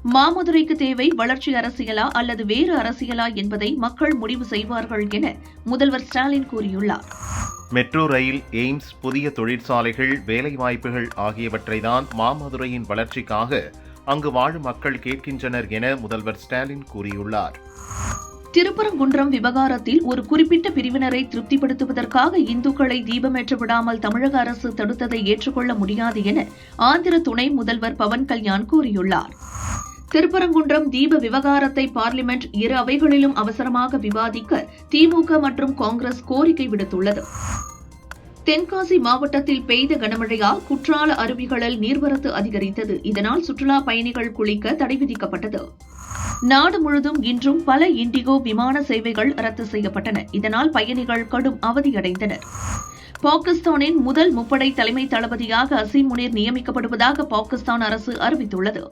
மாமதுரைக்கு தேவை வளர்ச்சி அரசியலா அல்லது வேறு அரசியலா என்பதை மக்கள் முடிவு செய்வார்கள் என முதல்வர் ஸ்டாலின் கூறியுள்ளார். மெட்ரோ ரயில், எய்ம்ஸ், புதிய தொழிற்சாலைகள், வேலைவாய்ப்புகள் ஆகியவற்றைதான் மாமதுரையின் வளர்ச்சிக்காக அங்கு வாழும் மக்கள் கேட்கின்றனர் என முதல்வர் ஸ்டாலின் கூறியுள்ளார். திருப்பரங்குன்றம் விவகாரத்தில் ஒரு குறிப்பிட்ட பிரிவினரை திருப்திப்படுத்துவதற்காக இந்துக்களை தீபமேற்ற விடாமல் தமிழக அரசு தடுத்ததை ஏற்றுக்கொள்ள முடியாது என ஆந்திர துணை முதல்வர் பவன் கல்யாண் கூறியுள்ளார். திருப்பரங்குன்றம் தீப விவகாரத்தை பார்லிமெண்ட் இரு அவைகளிலும் அவசரமாக விவாதிக்க திமுக மற்றும் காங்கிரஸ் கோரிக்கை விடுத்துள்ளது. தென்காசி மாவட்டத்தில் பெய்த கனமழையால் குற்றால அருவிகளில் நீர்வரத்து அதிகரித்தது. இதனால் சுற்றுலா பயணிகள் குளிக்க தடை விதிக்கப்பட்டது. நாடு முழுவதும் இன்றும் பல இண்டிகோ விமான சேவைகள் ரத்து செய்யப்பட்டன. இதனால் பயணிகள் கடும் அவதியடைந்தனர். பாகிஸ்தானின் முதல் முப்படை தலைமை தளபதியாக அசீம் முனீர் நியமிக்கப்படுவதாக பாகிஸ்தான் அரசு அறிவித்துள்ளது.